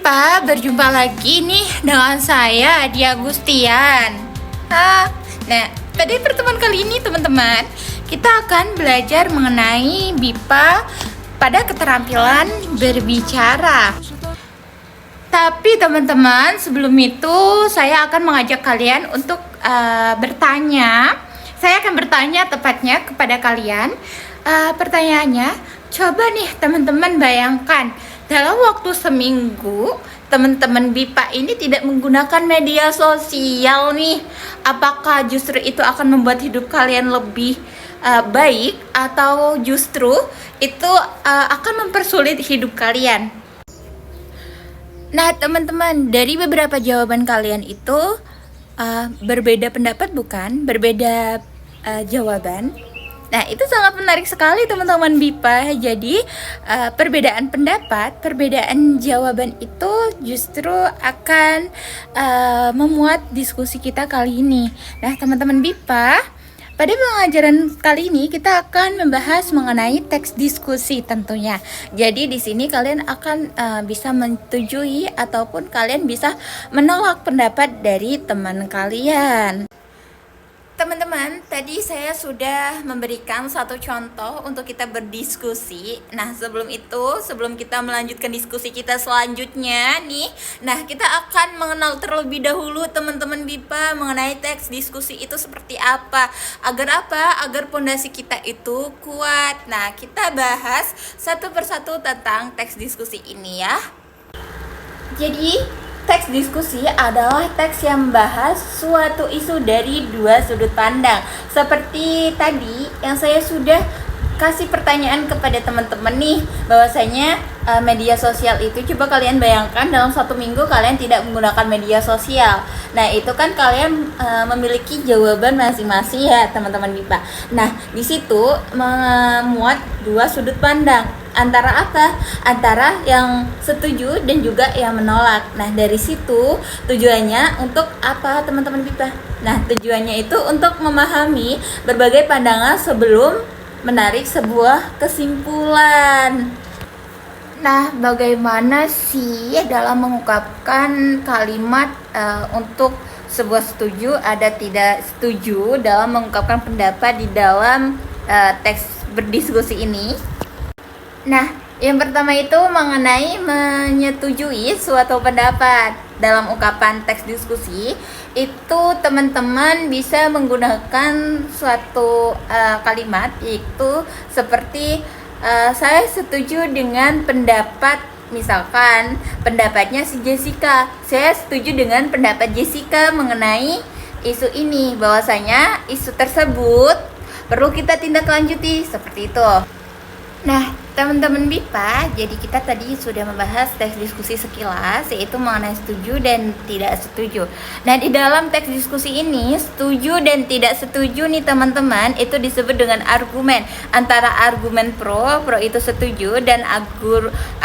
Bipa, berjumpa lagi nih dengan saya Dia Gustian. Nah, pada pertemuan kali ini teman-teman, kita akan belajar mengenai Bipa pada keterampilan berbicara. Tapi teman-teman, sebelum itu saya akan mengajak kalian untuk bertanya. Saya akan bertanya tepatnya kepada kalian. Pertanyaannya, coba nih teman-teman bayangkan, dalam waktu seminggu teman-teman Bipa ini tidak menggunakan media sosial nih. Apakah justru itu akan membuat hidup kalian lebih baik, atau justru itu akan mempersulit hidup kalian? Nah teman-teman, dari beberapa jawaban kalian itu berbeda pendapat bukan? Berbeda jawaban. Nah itu sangat menarik sekali teman-teman Bipa. Jadi perbedaan pendapat, perbedaan jawaban itu justru akan memuat diskusi kita kali ini. Nah teman-teman Bipa, pada pengajaran kali ini kita akan membahas mengenai teks diskusi tentunya. Jadi di sini kalian akan bisa menyetujui ataupun kalian bisa menolak pendapat dari teman kalian. Teman-teman, tadi saya sudah memberikan satu contoh untuk kita berdiskusi. Nah, sebelum kita melanjutkan diskusi kita selanjutnya nih, nah kita akan mengenal terlebih dahulu teman-teman Bipa mengenai teks diskusi itu seperti apa. Agar apa? Agar pondasi kita itu kuat. Nah, kita bahas satu persatu tentang teks diskusi ini ya. Jadi, teks diskusi adalah teks yang membahas suatu isu dari dua sudut pandang. Seperti tadi yang saya sudah kasih pertanyaan kepada teman-teman nih, bahwasanya media sosial itu, coba kalian bayangkan dalam satu minggu kalian tidak menggunakan media sosial. Nah itu kan kalian memiliki jawaban masing-masing ya teman-teman Bipa. Nah di situ memuat dua sudut pandang. Antara apa? Antara yang setuju dan juga yang menolak. Nah dari situ tujuannya untuk apa teman-teman Bipa? Nah tujuannya itu untuk memahami berbagai pandangan sebelum menarik sebuah kesimpulan. Nah bagaimana sih dalam mengungkapkan kalimat untuk sebuah setuju ada tidak setuju dalam mengungkapkan pendapat di dalam teks berdiskusi ini? Nah, yang pertama itu mengenai menyetujui suatu pendapat. Dalam ungkapan teks diskusi, itu teman-teman bisa menggunakan suatu kalimat, yaitu seperti saya setuju dengan pendapat, misalkan pendapatnya si Jessica. Saya setuju dengan pendapat Jessica mengenai isu ini, bahwasanya isu tersebut perlu kita tindak lanjuti, seperti itu. Nah, teman-teman Bipa, jadi kita tadi sudah membahas teks diskusi sekilas, yaitu mengenai setuju dan tidak setuju. Nah, di dalam teks diskusi ini, setuju dan tidak setuju nih teman-teman, itu disebut dengan argumen. Antara argumen pro itu setuju, dan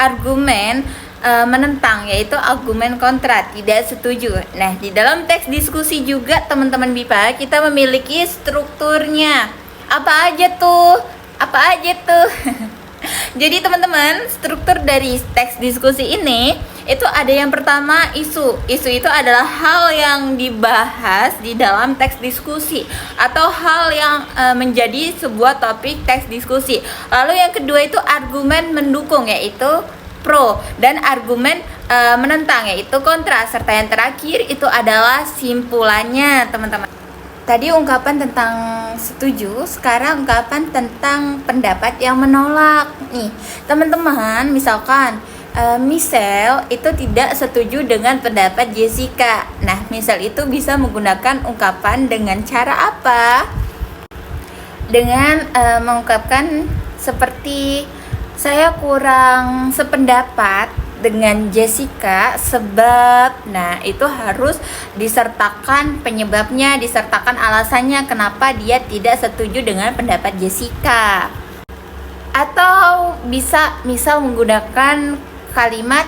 argumen menentang, yaitu argumen kontra, tidak setuju. Nah, di dalam teks diskusi juga teman-teman Bipa, kita memiliki strukturnya. Apa aja tuh? Jadi teman-teman, struktur dari teks diskusi ini itu ada yang pertama isu. Isu itu adalah hal yang dibahas di dalam teks diskusi atau hal yang menjadi sebuah topik teks diskusi. Lalu yang kedua itu argumen mendukung, yaitu pro, dan argumen menentang, yaitu kontra. Serta yang terakhir itu adalah simpulannya teman-teman. Tadi ungkapan tentang setuju, sekarang ungkapan tentang pendapat yang menolak. Nih, teman-teman, misalkan Michelle itu tidak setuju dengan pendapat Jessica. Nah, Michelle itu bisa menggunakan ungkapan dengan cara apa? Dengan mengungkapkan seperti, saya kurang sependapat dengan Jessica sebab, nah itu harus disertakan penyebabnya, disertakan alasannya kenapa dia tidak setuju dengan pendapat Jessica. Atau bisa misal menggunakan kalimat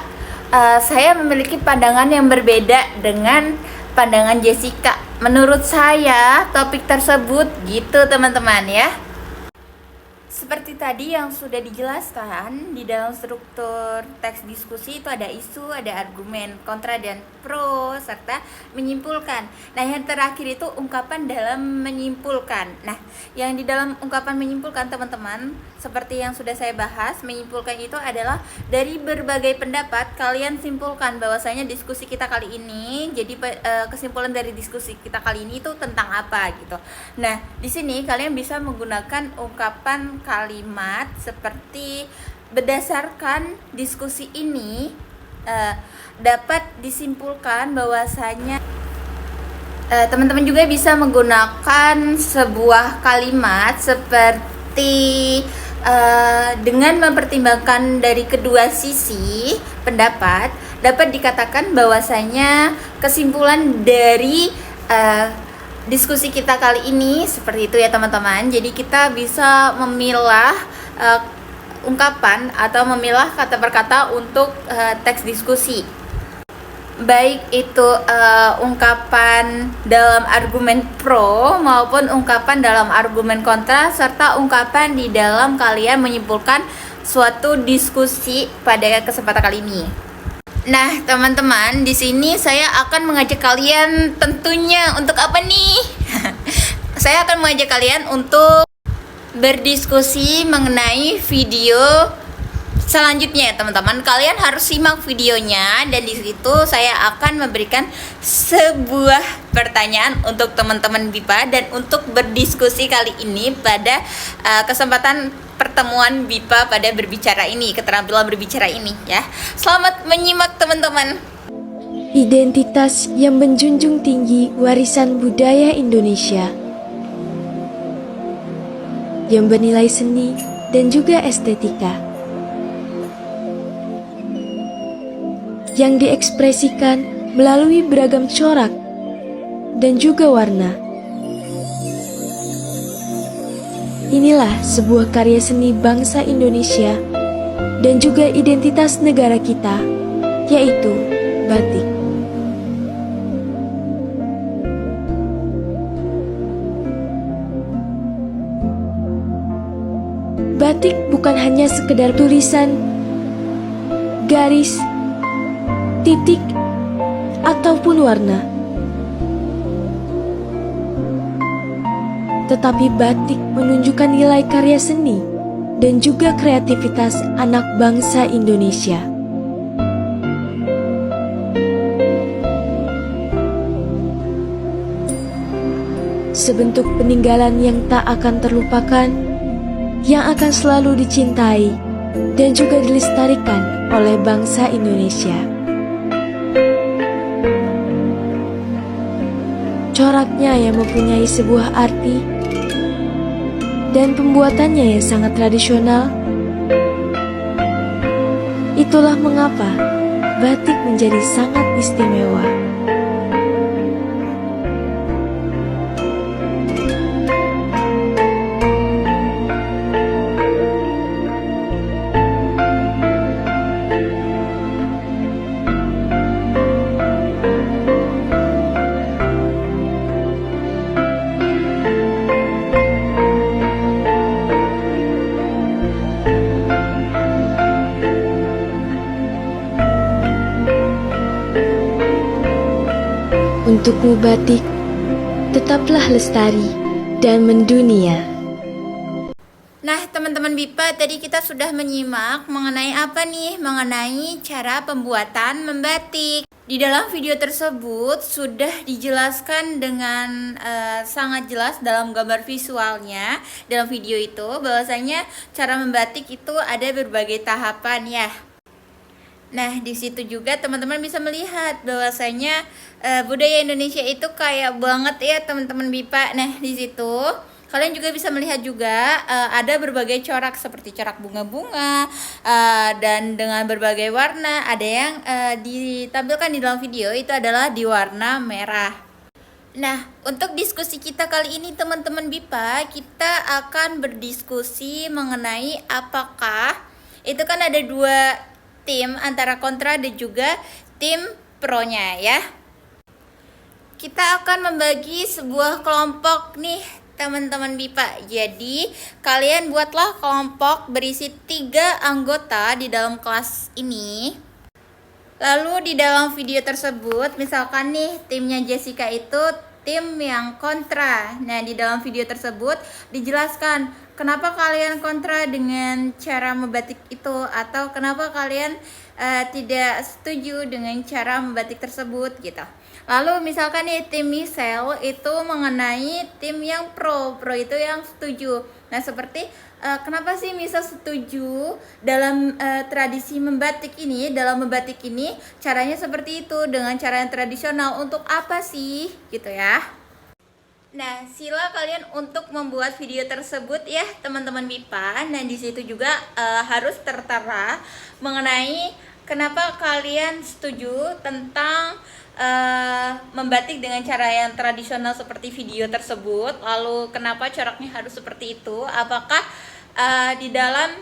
saya memiliki pandangan yang berbeda dengan pandangan Jessica. Menurut saya topik tersebut, gitu teman-teman ya. Seperti tadi yang sudah dijelaskan, di dalam struktur teks diskusi itu ada isu, ada argumen, kontra dan pro, serta menyimpulkan. Nah, yang terakhir itu ungkapan dalam menyimpulkan. Nah, yang di dalam ungkapan menyimpulkan, teman-teman, seperti yang sudah saya bahas, menyimpulkan itu adalah dari berbagai pendapat kalian simpulkan bahwasanya diskusi kita kali ini, jadi kesimpulan dari diskusi kita kali ini itu tentang apa gitu. Nah, di sini kalian bisa menggunakan ungkapan kalimat seperti berdasarkan diskusi ini dapat disimpulkan bahwasanya teman-teman juga bisa menggunakan sebuah kalimat seperti dengan mempertimbangkan dari kedua sisi pendapat, dapat dikatakan bahwasanya kesimpulan dari diskusi kita kali ini seperti itu ya teman-teman. Jadi kita bisa memilah ungkapan atau memilah kata per kata untuk teks diskusi, baik itu ungkapan dalam argumen pro maupun ungkapan dalam argumen kontra, serta ungkapan di dalam kalian menyimpulkan suatu diskusi pada kesempatan kali ini. Nah, teman-teman, di sini saya akan mengajak kalian tentunya untuk apa nih? Saya akan mengajak kalian untuk berdiskusi mengenai video selanjutnya ya teman-teman. Kalian harus simak videonya, dan di situ saya akan memberikan sebuah pertanyaan untuk teman-teman BIPA dan untuk berdiskusi kali ini pada kesempatan pertemuan BIPA pada berbicara ini, keterampilan berbicara ini ya. Selamat menyimak teman-teman. Identitas yang menjunjung tinggi warisan budaya Indonesia, yang bernilai seni dan juga estetika, yang diekspresikan melalui beragam corak dan juga warna. Inilah sebuah karya seni bangsa Indonesia dan juga identitas negara kita, yaitu batik. Batik bukan hanya sekedar tulisan, garis, titik, ataupun warna. Tetapi batik menunjukkan nilai karya seni dan juga kreativitas anak bangsa Indonesia. Sebentuk peninggalan yang tak akan terlupakan, yang akan selalu dicintai dan juga dilestarikan oleh bangsa Indonesia. Coraknya yang mempunyai sebuah arti dan pembuatannya yang sangat tradisional. Itulah mengapa batik menjadi sangat istimewa. Untukmu batik, tetaplah lestari dan mendunia. Nah, teman-teman BIPA, tadi kita sudah menyimak mengenai apa nih? Mengenai cara pembuatan membatik. Di dalam video tersebut sudah dijelaskan dengan sangat jelas dalam gambar visualnya dalam video itu, bahwasanya cara membatik itu ada berbagai tahapan ya. Nah, di situ juga teman-teman bisa melihat bahwasanya budaya Indonesia itu kaya banget ya teman-teman BIPA. Nah, di situ kalian juga bisa melihat juga ada berbagai corak seperti corak bunga-bunga dan dengan berbagai warna. Ada yang ditampilkan di dalam video itu adalah di warna merah. Nah, untuk diskusi kita kali ini teman-teman BIPA, kita akan berdiskusi mengenai apakah itu kan ada dua tim antara kontra dan juga tim pro-nya ya. Kita akan membagi sebuah kelompok nih teman-teman BIPA. Jadi kalian buatlah kelompok berisi 3 anggota di dalam kelas ini. Lalu di dalam video tersebut, misalkan nih timnya Jessica itu tim yang kontra. Nah, di dalam video tersebut dijelaskan kenapa kalian kontra dengan cara membatik itu, atau kenapa kalian tidak setuju dengan cara membatik tersebut gitu. Lalu misalkan nih tim Michelle itu mengenai tim yang pro itu yang setuju. Nah, seperti kenapa sih Michelle setuju dalam tradisi membatik ini, caranya seperti itu dengan cara yang tradisional, untuk apa sih gitu ya. Nah, sila kalian untuk membuat video tersebut ya teman-teman BIPA. Nah, di situ juga harus tertera mengenai kenapa kalian setuju tentang membatik dengan cara yang tradisional seperti video tersebut. Lalu kenapa coraknya harus seperti itu? Apakah di dalam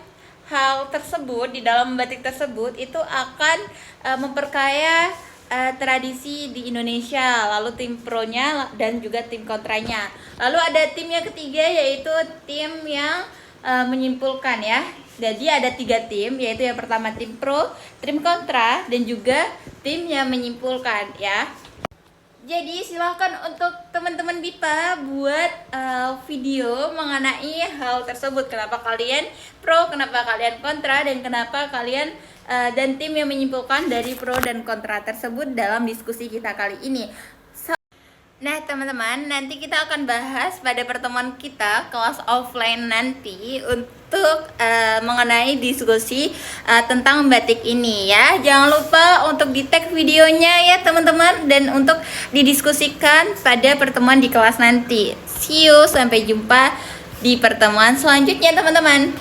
hal tersebut, di dalam membatik tersebut itu akan memperkaya tradisi di Indonesia, lalu tim pro-nya dan juga tim kontranya. Lalu ada tim yang ketiga, yaitu tim yang menyimpulkan ya. Jadi ada 3 tim, yaitu yang pertama tim pro, tim kontra, dan juga tim yang menyimpulkan ya. Jadi silahkan untuk teman-teman BIPA buat video mengenai hal tersebut. Kenapa kalian pro, kenapa kalian kontra, dan kenapa kalian dan tim yang menyimpulkan dari pro dan kontra tersebut dalam diskusi kita kali ini. Nah teman-teman, nanti kita akan bahas pada pertemuan kita kelas offline nanti untuk mengenai diskusi tentang batik ini ya. Jangan lupa untuk di tag videonya ya teman-teman, dan untuk didiskusikan pada pertemuan di kelas nanti. See you, sampai jumpa di pertemuan selanjutnya teman-teman.